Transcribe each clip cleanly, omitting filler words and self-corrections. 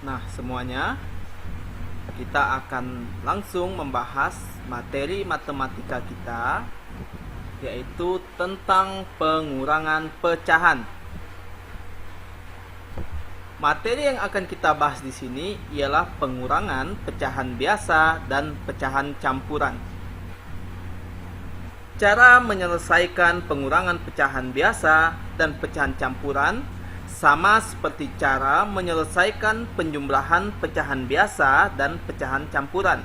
Nah, semuanya kita akan langsung membahas materi matematika kita, yaitu tentang pengurangan pecahan. Materi yang akan kita bahas di sini ialah pengurangan pecahan biasa dan pecahan campuran. Cara menyelesaikan pengurangan pecahan biasa dan pecahan campuran sama seperti cara menyelesaikan penjumlahan pecahan biasa dan pecahan campuran.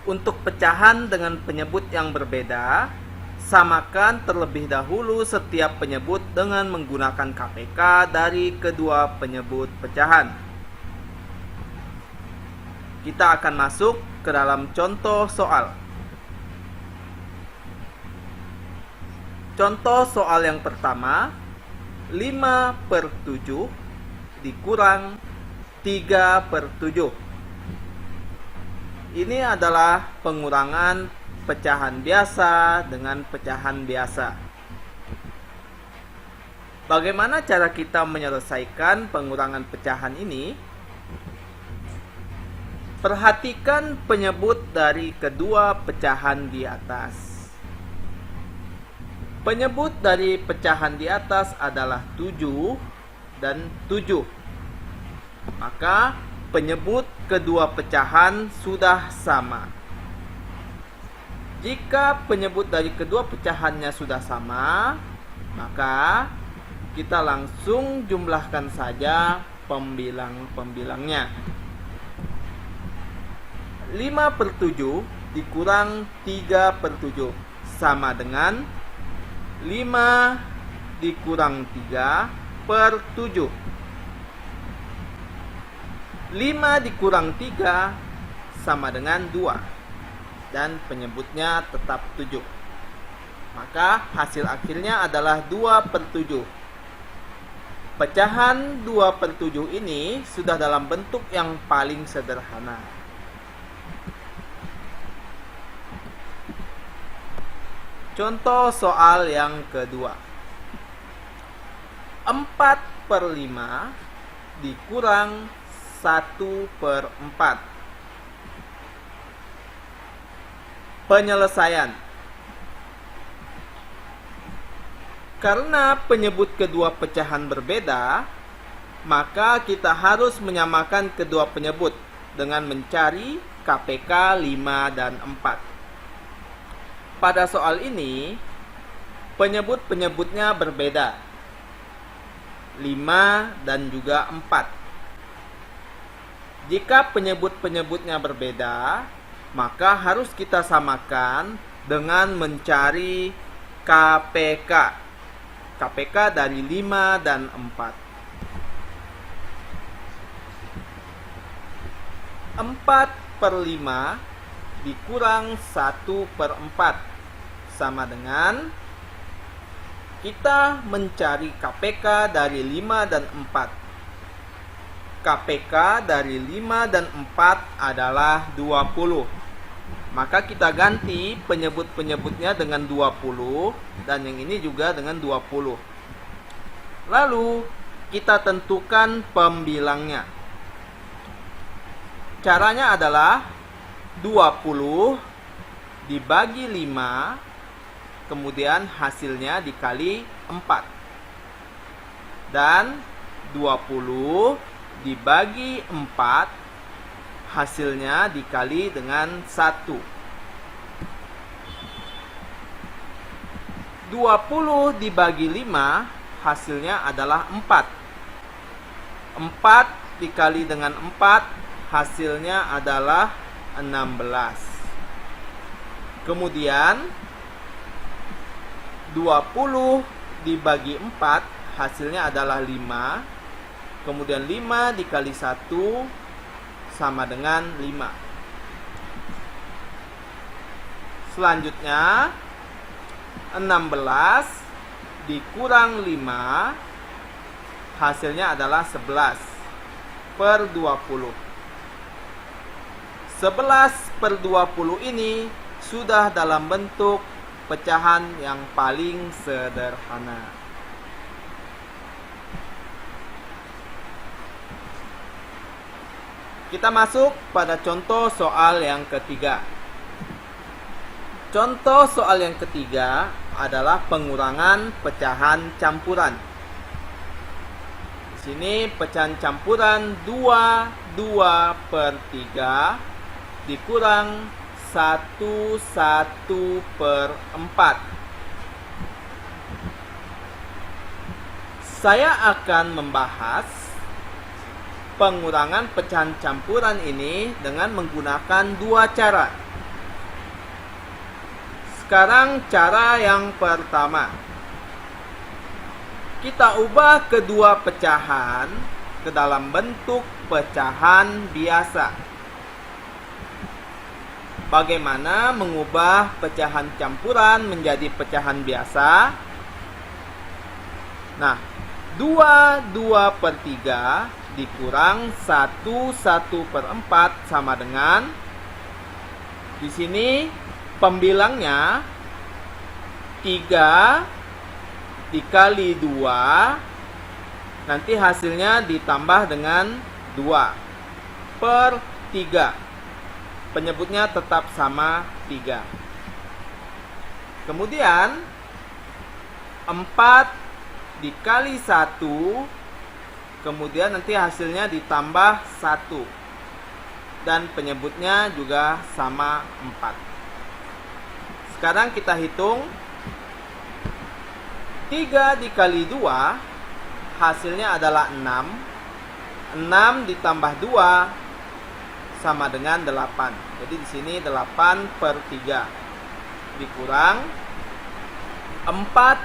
Untuk pecahan dengan penyebut yang berbeda, samakan terlebih dahulu setiap penyebut dengan menggunakan KPK dari kedua penyebut pecahan. Kita akan masuk ke dalam contoh soal. Contoh soal yang pertama, 5/7 dikurang 3/7. Ini adalah pengurangan pecahan biasa dengan pecahan biasa. Bagaimana cara kita menyelesaikan pengurangan pecahan ini? Perhatikan penyebut dari kedua pecahan di atas. Penyebut dari pecahan di atas adalah 7 dan 7. Maka penyebut kedua pecahan sudah sama. Jika penyebut dari kedua pecahannya sudah sama, maka kita langsung jumlahkan saja pembilang-pembilangnya. 5/7 dikurang 3/7 sama dengan 5 dikurang 3/7. 5 dikurang 3 sama dengan 2. Dan penyebutnya tetap 7. Maka hasil akhirnya adalah 2/7. Pecahan 2/7 ini sudah dalam bentuk yang paling sederhana. Contoh soal yang kedua, 4/5 dikurang 1/4. Penyelesaian. Karena penyebut kedua pecahan berbeda, maka kita harus menyamakan kedua penyebut dengan mencari KPK 5 dan 4. Pada soal ini, penyebut-penyebutnya berbeda, 5 dan juga 4. Jika penyebut-penyebutnya berbeda, maka harus kita samakan dengan mencari KPK. KPK dari 5 dan 4. 4/5 dikurang 1/4 sama dengan kita mencari KPK dari 5 dan 4. KPK dari 5 dan 4 adalah 20. Maka kita ganti penyebut-penyebutnya dengan 20 dan yang ini juga dengan 20. Lalu kita tentukan pembilangnya. Caranya adalah 20 dibagi 5, kemudian hasilnya dikali 4. Dan 20 dibagi 4, hasilnya dikali dengan 1. 20 dibagi 5, hasilnya adalah 4. 4 dikali dengan 4, hasilnya adalah 16. Kemudian 20 dibagi 4 hasilnya adalah 5. Kemudian 5 dikali 1 sama dengan 5. Selanjutnya 16 dikurang 5 hasilnya adalah 11/20. 11/20 ini sudah dalam bentuk pecahan yang paling sederhana. Kita masuk pada contoh soal yang ketiga. Contoh soal yang ketiga adalah pengurangan pecahan campuran. Di sini pecahan campuran 2/3 dikurang 1/4. Saya akan membahas pengurangan pecahan campuran ini dengan menggunakan dua cara. Sekarang cara yang pertama. Kita ubah kedua pecahan ke dalam bentuk pecahan biasa. Bagaimana mengubah pecahan campuran menjadi pecahan biasa? Nah, 2/3 dikurang 1/4 sama dengan, di sini pembilangnya 3 dikali 2, nanti hasilnya ditambah dengan 2/3. Penyebutnya tetap sama 3. Kemudian 4 dikali 1, kemudian nanti hasilnya ditambah 1, dan penyebutnya juga sama 4. Sekarang kita hitung. 3 dikali 2 hasilnya adalah 6. 6 ditambah 2 sama dengan 8. Jadi di sini 8/3 dikurang 4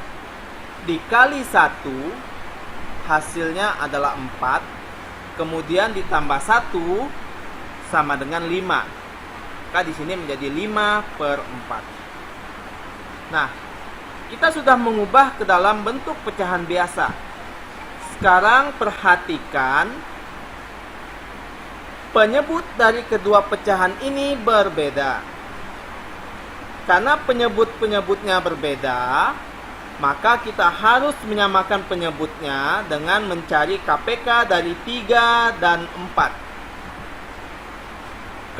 dikali 1 hasilnya adalah 4. Kemudian ditambah 1 sama dengan 5. Maka di sini menjadi 5/4. Nah, kita sudah mengubah ke dalam bentuk pecahan biasa. Sekarang perhatikan, penyebut dari kedua pecahan ini berbeda. Karena penyebut-penyebutnya berbeda, maka kita harus menyamakan penyebutnya dengan mencari KPK dari 3 dan 4.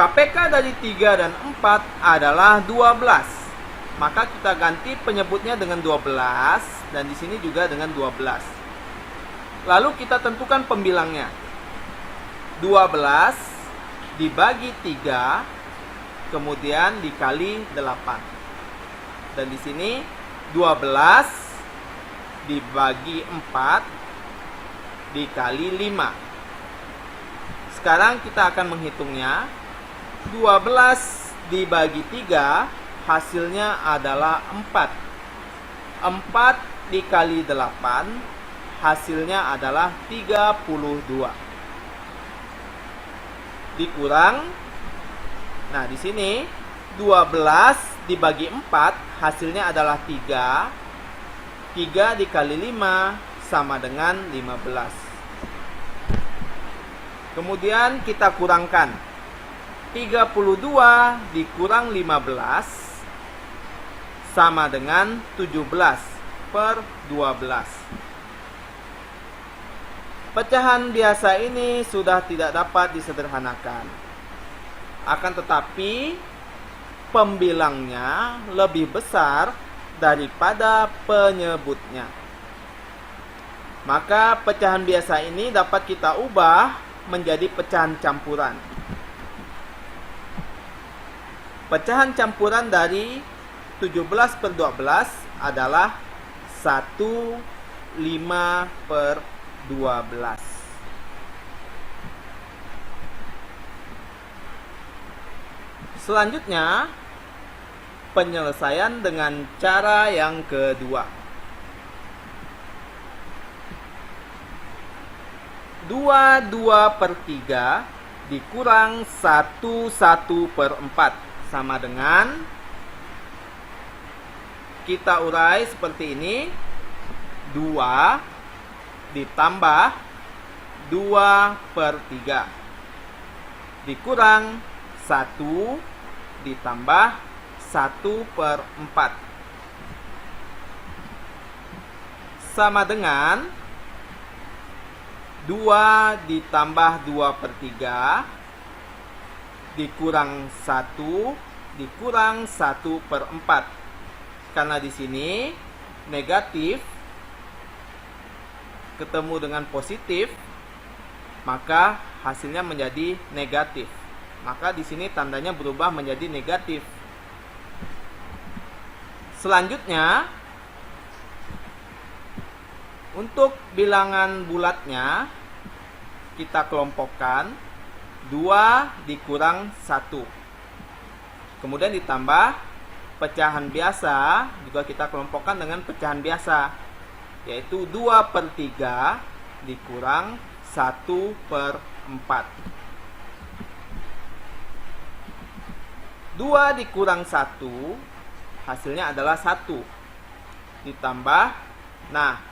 KPK dari 3 dan 4 adalah 12. Maka kita ganti penyebutnya dengan 12, dan di sini juga dengan 12. Lalu kita tentukan pembilangnya. 12 dibagi 3, kemudian dikali 8. Dan di sini 12 dibagi 4 dikali 5. Sekarang kita akan menghitungnya. 12 dibagi 3 hasilnya adalah 4. 4 dikali 8 hasilnya adalah 32. Dikurang, nah di sini 12 dibagi 4 hasilnya adalah 3. 3 dikali 5 sama dengan 15. Kemudian kita kurangkan. 32 dikurang 15 sama dengan 17/12. Pecahan biasa ini sudah tidak dapat disederhanakan. Akan tetapi pembilangnya lebih besar daripada penyebutnya. Maka pecahan biasa ini dapat kita ubah menjadi pecahan campuran. Pecahan campuran dari 17/12 adalah 1/5/12. Selanjutnya, penyelesaian dengan cara yang kedua. 2/3 dikurang 1/4 sama dengan, kita urai seperti ini. 2 ditambah 2/3 dikurang 1 ditambah 1/4 sama dengan 2 ditambah 2/3 dikurang 1 dikurang 1/4. Karena di sini negatif ketemu dengan positif, maka hasilnya menjadi negatif. Maka di sini tandanya berubah menjadi negatif. Selanjutnya, untuk bilangan bulatnya kita kelompokkan 2 dikurang 1. Kemudian ditambah pecahan biasa, juga kita kelompokkan dengan pecahan biasa, yaitu 2/3 dikurang 1/4. 2 dikurang 1 hasilnya adalah 1. Ditambah, nah,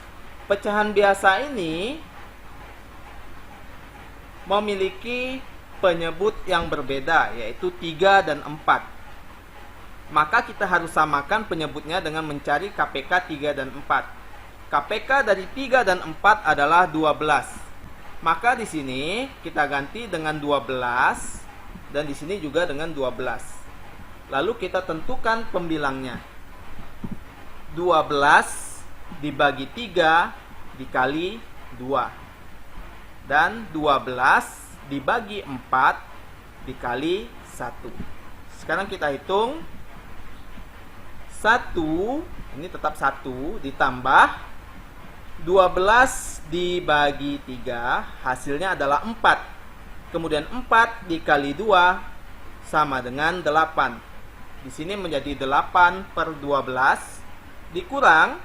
pecahan biasa ini memiliki penyebut yang berbeda, yaitu 3 dan 4. Maka kita harus samakan penyebutnya dengan mencari KPK 3 dan 4. KPK dari 3 dan 4 adalah 12. Maka di sini kita ganti dengan 12 dan di sini juga dengan 12. Lalu kita tentukan pembilangnya. 12 dibagi 3 dikali 2. Dan 12 dibagi 4 dikali 1. Sekarang kita hitung. 1, ini tetap 1, ditambah 12 dibagi 3, hasilnya adalah 4. Kemudian 4 dikali 2 sama dengan 8. Di sini menjadi 8/12 dikurang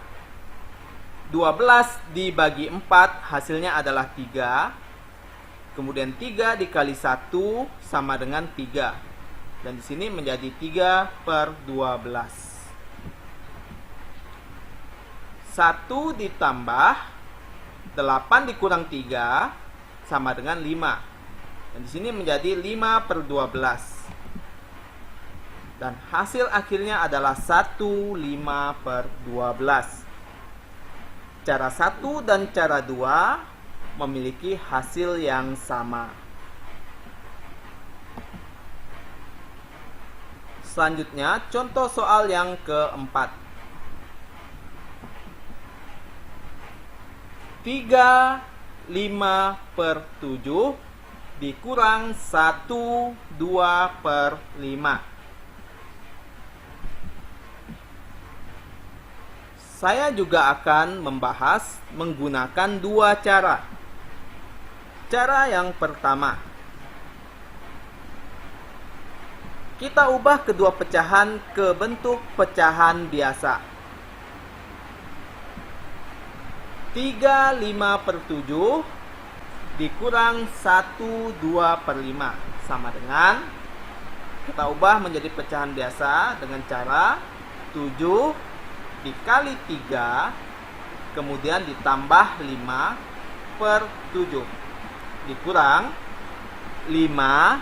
12 dibagi 4, hasilnya adalah 3. Kemudian 3 dikali 1 sama dengan 3. Dan di sini menjadi 3/12. 1 ditambah 8 dikurang 3 sama dengan 5. Dan di sini menjadi 5/12. Dan hasil akhirnya adalah 1/5/12. Cara 1 dan cara 2 memiliki hasil yang sama. Selanjutnya, contoh soal yang keempat. 3/5/7 dikurang 1/2/5. Saya juga akan membahas menggunakan 2 cara. Cara yang pertama, kita ubah kedua pecahan ke bentuk pecahan biasa. 3/5/7 dikurang 1/2/5 sama dengan, kita ubah menjadi pecahan biasa dengan cara 7 dikali 3 kemudian ditambah 5/7 dikurang 5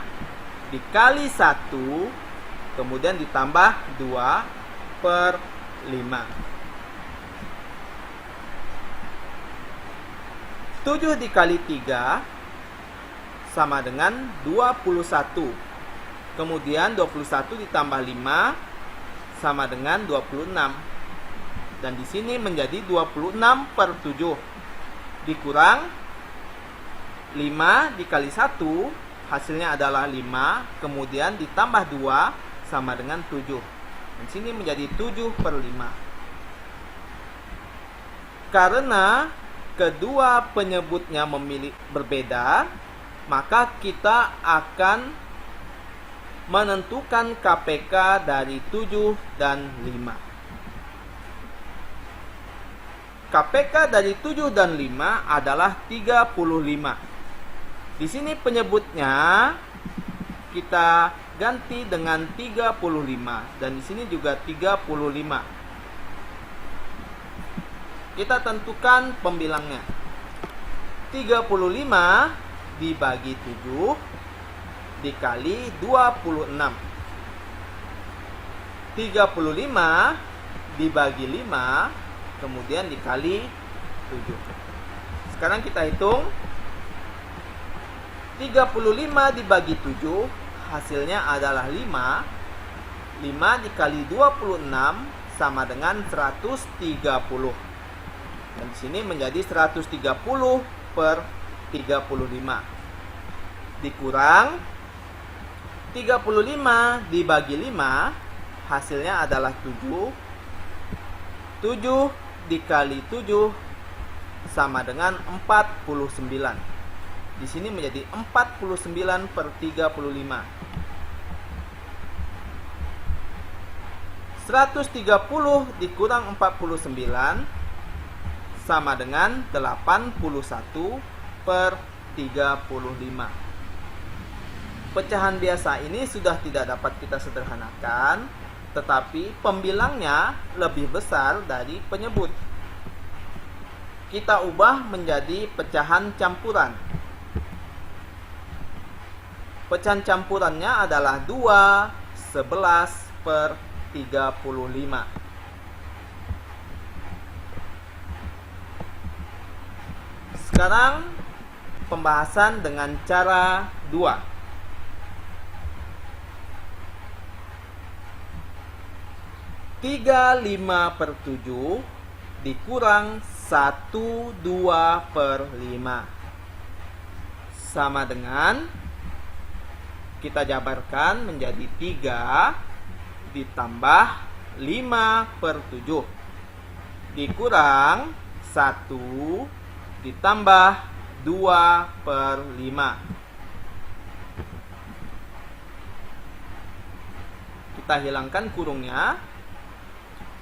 dikali 1 kemudian ditambah 2/5. 7 dikali 3 sama dengan 21. Kemudian 21 ditambah 5 sama dengan 26. Dan di sini menjadi 26/7 dikurang 5 dikali 1 hasilnya adalah 5, kemudian ditambah 2 sama dengan 7. Dan sini menjadi 7/5. Karena kedua penyebutnya berbeda, maka kita akan menentukan KPK dari 7 dan 5. KPK dari 7 dan 5 adalah 35. Di sini penyebutnya kita ganti dengan 35 dan di sini juga 35. Kita tentukan pembilangnya. 35 dibagi 7 dikali 26. 35 dibagi 5 kemudian dikali 7. Sekarang kita hitung. 35 dibagi 7 hasilnya adalah 5. 5 dikali 26 sama dengan 130. Dan di sini menjadi 130 per 35. Dikurang 35 dibagi 5, hasilnya adalah 7. 7 dikali 7 sama dengan 49. Di sini menjadi 49 per 35. 130 dikurang 49 sama dengan 81 per 35. Pecahan biasa ini sudah tidak dapat kita sederhanakan, tetapi pembilangnya lebih besar dari penyebut. Kita ubah menjadi pecahan campuran. Pecahan campurannya adalah 2, 11 per 35. Sekarang pembahasan dengan cara 2. 35 per 7 dikurang 12 per 5 sama dengan, kita jabarkan menjadi 3 ditambah 5 per 7 dikurang 1 ditambah 2 per 5. Kita hilangkan kurungnya.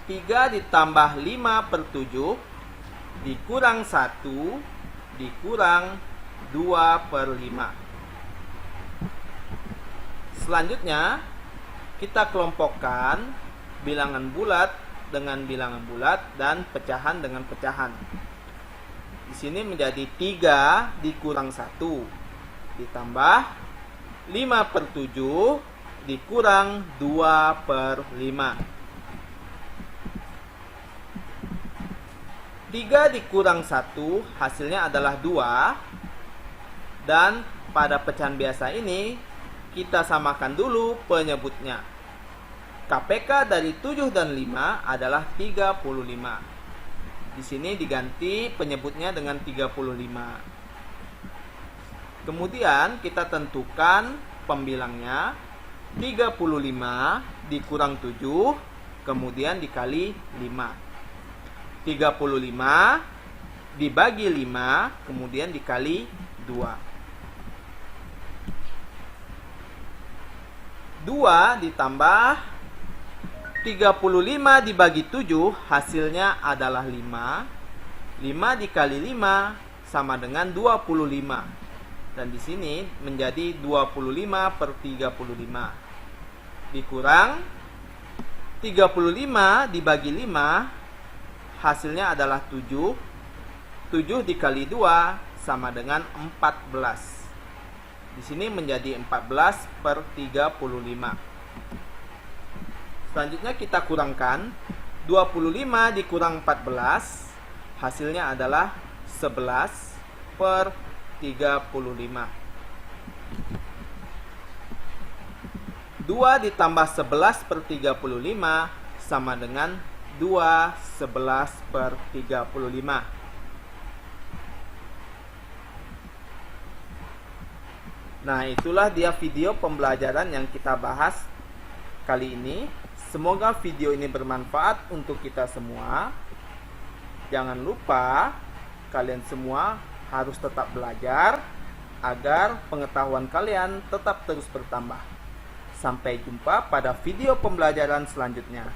3 ditambah 5 per 7 dikurang 1 dikurang 2 per 5. Selanjutnya kita kelompokkan bilangan bulat dengan bilangan bulat dan pecahan dengan pecahan. Di sini menjadi 3 dikurang 1 ditambah 5 per 7 dikurang 2 per 5. 3 dikurang 1 hasilnya adalah 2. Dan pada pecahan biasa ini kita samakan dulu penyebutnya. KPK dari 7 dan 5 adalah 35. Di sini diganti penyebutnya dengan 35. Kemudian kita tentukan pembilangnya. 35 dikurang 7 kemudian dikali 5. 35 dibagi 5 kemudian dikali 2. 2 ditambah 35 dibagi 7 hasilnya adalah 5. 5 dikali 5 sama dengan 25. Dan di sini menjadi 25 per 35. Dikurang 35 dibagi 5 hasilnya adalah 7. 7 dikali 2 sama dengan 14. Di sini menjadi 14 per 35. Selanjutnya kita kurangkan. 25 dikurang 14 hasilnya adalah 11 per 35. 2 ditambah 11 per 35 sama dengan 2 11 per 35. Nah, itulah dia video pembelajaran yang kita bahas kali ini. Semoga video ini bermanfaat untuk kita semua. Jangan lupa kalian semua harus tetap belajar agar pengetahuan kalian tetap terus bertambah. Sampai jumpa pada video pembelajaran selanjutnya.